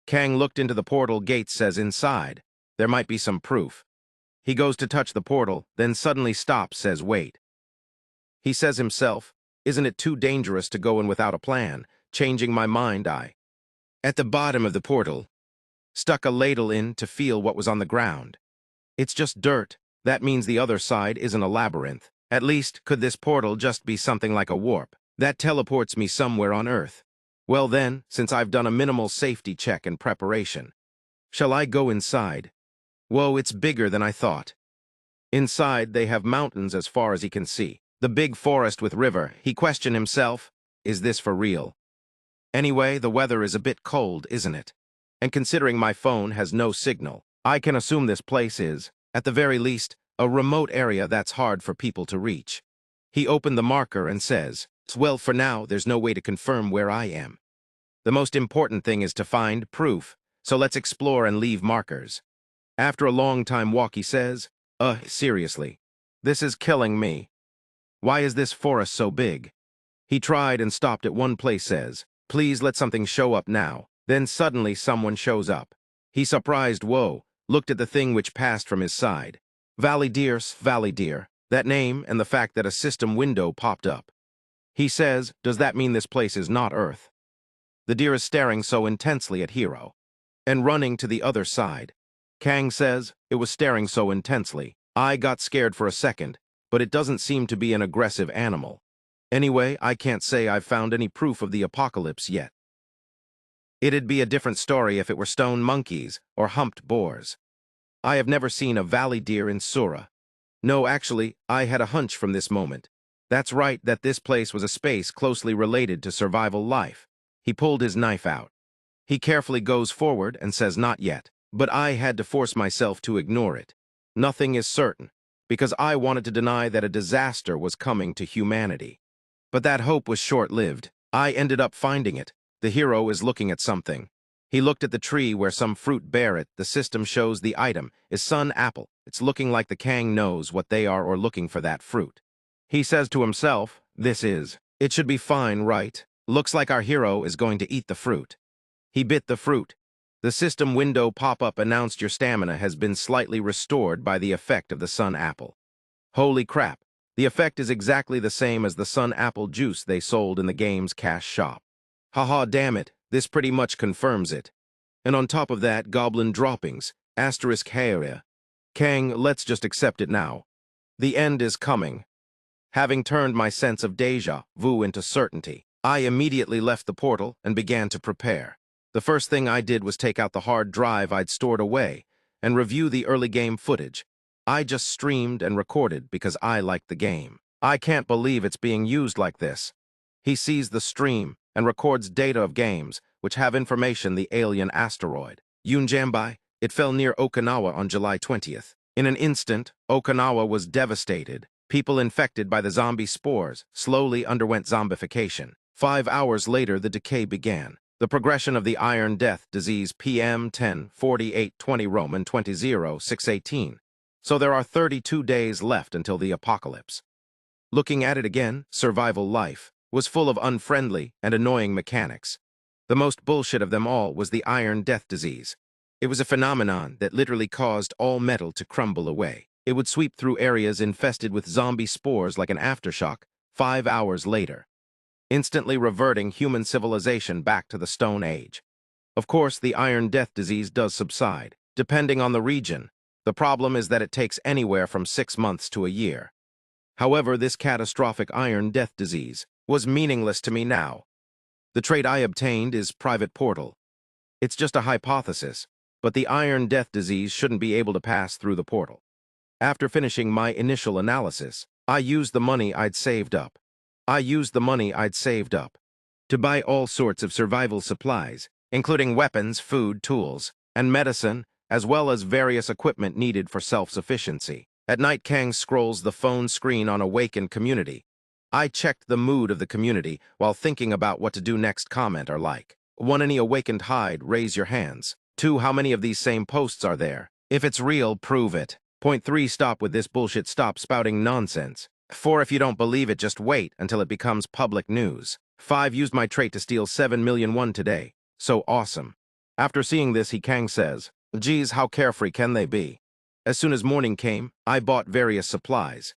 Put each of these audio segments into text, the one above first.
Kang looked into the portal. Gates says inside. There might be some proof. He goes to touch the portal, then suddenly stops, says wait. He says himself, isn't it too dangerous to go in without a plan? Changing my mind, at the bottom of the portal, stuck a ladle in to feel what was on the ground. It's just dirt. That means the other side isn't a labyrinth. At least, could this portal just be something like a warp that teleports me somewhere on Earth? Well then, since I've done a minimal safety check and preparation, shall I go inside? Whoa, it's bigger than I thought. Inside, they have mountains as far as he can see. The big forest with river. He questioned himself, is this for real? Anyway, the weather is a bit cold, isn't it? And considering my phone has no signal, I can assume this place is, at the very least, a remote area that's hard for people to reach. He opened the marker and says, well, for now, there's no way to confirm where I am. The most important thing is to find proof, so let's explore and leave markers. After a long time walk, he says, seriously, this is killing me. Why is this forest so big? He tried and stopped at one place, says, please let something show up now. Then suddenly someone shows up. He surprised, whoa, looked at the thing which passed from his side. Valley Deer, that name and the fact that a system window popped up. He says, does that mean this place is not Earth? The deer is staring so intensely at Hero and running to the other side. Kang says, it was staring so intensely. I got scared for a second, but it doesn't seem to be an aggressive animal. Anyway, I can't say I've found any proof of the apocalypse yet. It'd be a different story if it were stone monkeys or humped boars. I have never seen a valley deer in Sura. No, actually, I had a hunch from this moment. That's right, that this place was a space closely related to survival life. He pulled his knife out. He carefully goes forward and says not yet, but I had to force myself to ignore it. Nothing is certain, because I wanted to deny that a disaster was coming to humanity. But that hope was short-lived. I ended up finding it. The hero is looking at something. He looked at the tree where some fruit bear it. The system shows the item is sun apple. It's looking like the Kang knows what they are or looking for that fruit. He says to himself, it should be fine, right? Looks like our hero is going to eat the fruit. He bit the fruit. The system window pop-up announced your stamina has been slightly restored by the effect of the sun apple. Holy crap, the effect is exactly the same as the sun apple juice they sold in the game's cash shop. Haha, damn it, this pretty much confirms it. And on top of that, goblin droppings, asterisk area. Kang, let's just accept it now. The end is coming. Having turned my sense of déjà vu into certainty, I immediately left the portal and began to prepare. The first thing I did was take out the hard drive I'd stored away and review the early game footage. I just streamed and recorded because I liked the game. I can't believe it's being used like this. He sees the stream and records data of games which have information the alien asteroid. Yunjambai, it fell near Okinawa on July 20th. In an instant, Okinawa was devastated. People infected by the zombie spores slowly underwent zombification. 5 hours later, the decay began. The progression of the Iron Death disease PM 10-48-20 Roman 20-618. So there are 32 days left until the apocalypse. Looking at it again, survival life was full of unfriendly and annoying mechanics. The most bullshit of them all was the Iron Death disease. It was a phenomenon that literally caused all metal to crumble away. It would sweep through areas infested with zombie spores like an aftershock 5 hours later, instantly reverting human civilization back to the Stone Age. Of course, the Iron Death disease does subside, depending on the region. The problem is that it takes anywhere from 6 months to a year. However, this catastrophic Iron Death disease was meaningless to me now. The trait I obtained is Private Portal. It's just a hypothesis, but the Iron Death disease shouldn't be able to pass through the portal. After finishing my initial analysis, I used the money I'd saved up. To buy all sorts of survival supplies, including weapons, food, tools, and medicine, as well as various equipment needed for self-sufficiency. At night, Kang scrolls the phone screen on Awaken community. I checked the mood of the community while thinking about what to do next. Comment are like, 1. Any awakened hide, raise your hands. 2. How many of these same posts are there? If it's real, prove it. Point 3. Stop with this bullshit, stop spouting nonsense. 4. If you don't believe it, just wait until it becomes public news. 5. Used my trait to steal 7 million won today. So awesome. After seeing this, Kang says, "Geez, how carefree can they be?" As soon as morning came, I bought various supplies.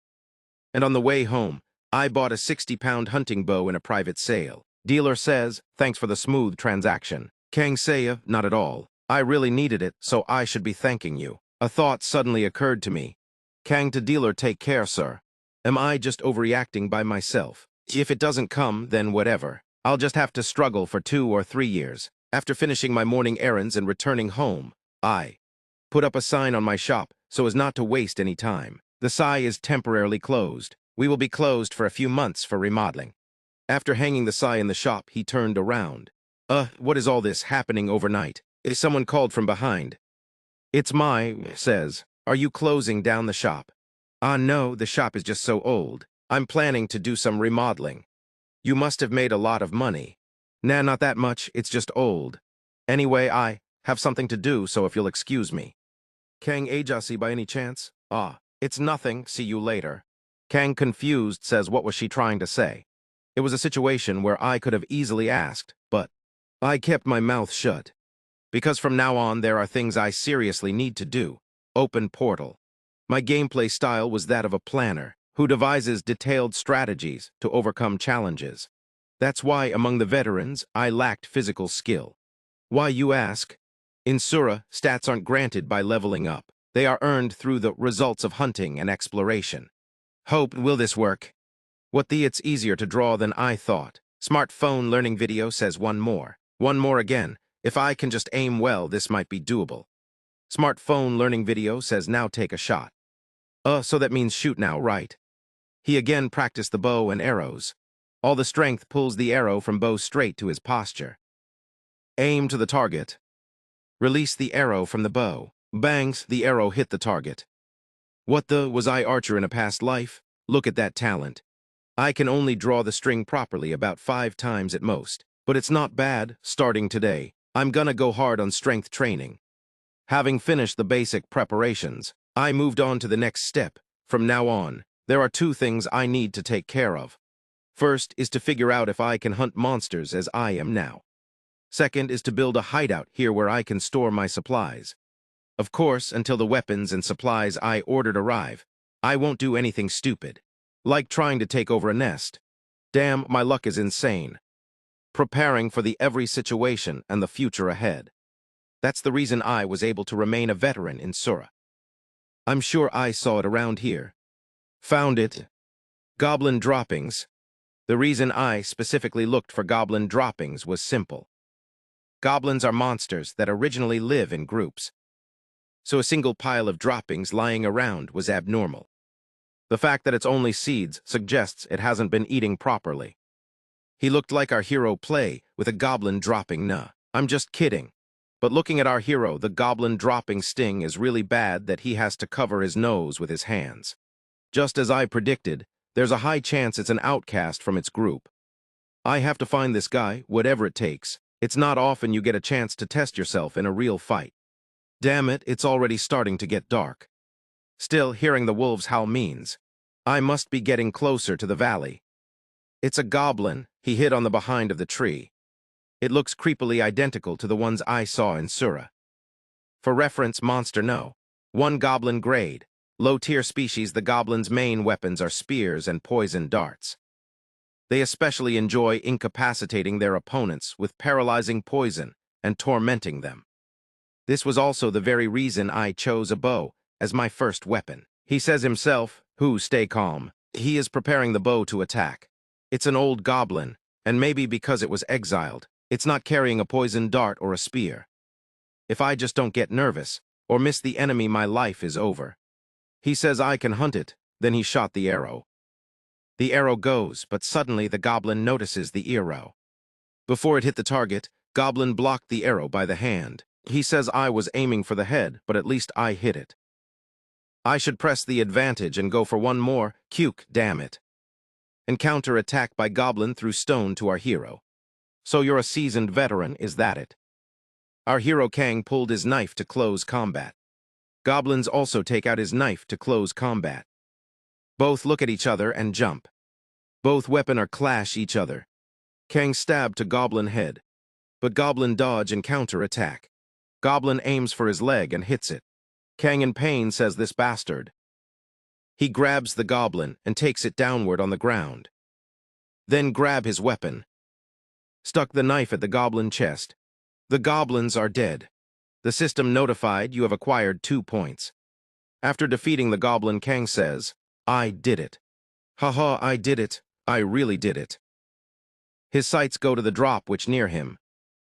And on the way home, I bought a 60-pound hunting bow in a private sale. Dealer says, "Thanks for the smooth transaction." Kang say, "Not at all. I really needed it, so I should be thanking you." A thought suddenly occurred to me. Kang to dealer, "Take care, sir. Am I just overreacting by myself? If it doesn't come, then whatever. I'll just have to struggle for 2 or 3 years." After finishing my morning errands and returning home, I put up a sign on my shop so as not to waste any time. "The sign is temporarily closed. We will be closed for a few months for remodeling." After hanging the sign in the shop, he turned around. What is all this happening overnight?" Someone called from behind. "It's says, "Are you closing down the shop?" No, the shop is just so old. I'm planning to do some remodeling." "You must have made a lot of money." "Nah, not that much, it's just old. Anyway, I have something to do, so if you'll excuse me." "Kang Ajasi by any chance?" It's nothing, see you later." Kang, confused, says, "What was she trying to say?" It was a situation where I could have easily asked, but I kept my mouth shut. Because from now on, there are things I seriously need to do. Open portal. My gameplay style was that of a planner who devises detailed strategies to overcome challenges. That's why, among the veterans, I lacked physical skill. Why, you ask? In Sura, stats aren't granted by leveling up. They are earned through the results of hunting and exploration. Will this work? It's easier to draw than I thought. Smartphone learning video says one more. One more again. If I can just aim well, this might be doable. Smartphone learning video says now take a shot. So that means shoot now, right? He again practiced the bow and arrows. All the strength pulls the arrow from bow straight to his posture. Aim to the target. Release the arrow from the bow. Bangs, the arrow hit the target. Was I archer in a past life? Look at that talent. I can only draw the string properly about 5 times at most. But it's not bad, starting today. I'm gonna go hard on strength training. Having finished the basic preparations, I moved on to the next step. From now on, there are 2 things I need to take care of. First is to figure out if I can hunt monsters as I am now. Second is to build a hideout here where I can store my supplies. Of course, until the weapons and supplies I ordered arrive, I won't do anything stupid, like trying to take over a nest. Damn, my luck is insane. Preparing for the every situation and the future ahead. That's the reason I was able to remain a veteran in Sura. I'm sure I saw it around here. Found it. Goblin droppings. The reason I specifically looked for goblin droppings was simple. Goblins are monsters that originally live in groups. So a single pile of droppings lying around was abnormal. The fact that it's only seeds suggests it hasn't been eating properly. He looked like our hero play with a goblin dropping. Nah, I'm just kidding. But looking at our hero, the goblin dropping sting is really bad that he has to cover his nose with his hands. Just as I predicted, there's a high chance it's an outcast from its group. I have to find this guy, whatever it takes. It's not often you get a chance to test yourself in a real fight. Damn it, it's already starting to get dark. Still, hearing the wolves howl means I must be getting closer to the valley. It's a goblin, he hid on the behind of the tree. It looks creepily identical to the ones I saw in Sura. For reference, monster no. 1 goblin grade. Low-tier species, the goblin's main weapons are spears and poison darts. They especially enjoy incapacitating their opponents with paralyzing poison and tormenting them. This was also the very reason I chose a bow as my first weapon. He says himself, stay calm. He is preparing the bow to attack. It's an old goblin, and maybe because it was exiled, it's not carrying a poison dart or a spear. If I just don't get nervous or miss the enemy, my life is over. He says I can hunt it, then he shot the arrow. The arrow goes, but suddenly the goblin notices the arrow. Before it hit the target, goblin blocked the arrow by the hand. He says I was aiming for the head, but at least I hit it. I should press the advantage and go for one more. Damn it. Encounter attack by goblin threw stone to our hero. So you're a seasoned veteran, is that it? Our hero Kang pulled his knife to close combat. Goblins also take out his knife to close combat. Both look at each other and jump. Both weapon or clash each other. Kang stabbed to goblin head, but goblin dodge and counter attack. Goblin aims for his leg and hits it. Kang in pain says this bastard. He grabs the goblin and takes it downward on the ground. Then grab his weapon. Stuck the knife at the goblin chest. The goblins are dead. The system notified you have acquired 2 points. After defeating the goblin, Kang says, I did it. Haha, I did it. I really did it. His sights go to the drop which near him.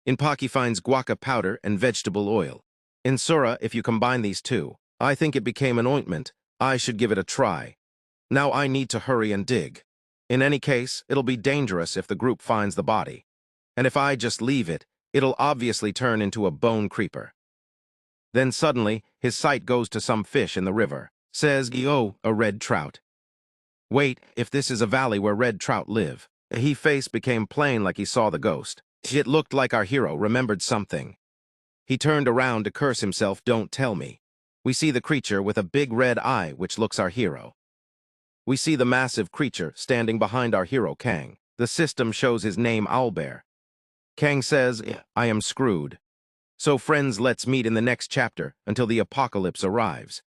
In Pak he finds guaca powder and vegetable oil. In Sura, if you combine these two, I think it became an ointment. I should give it a try. Now I need to hurry and dig. In any case, it'll be dangerous if the group finds the body. And if I just leave it, it'll obviously turn into a bone creeper. Then suddenly, his sight goes to some fish in the river. Says, oh, a red trout. Wait, if this is a valley where red trout live. His face became plain like he saw the ghost. It looked like our hero remembered something. He turned around to curse himself, don't tell me. We see the creature with a big red eye which looks our hero. We see the massive creature standing behind our hero Kang. The system shows his name Owlbear. Kang says, I am screwed. So friends, let's meet in the next chapter until the apocalypse arrives.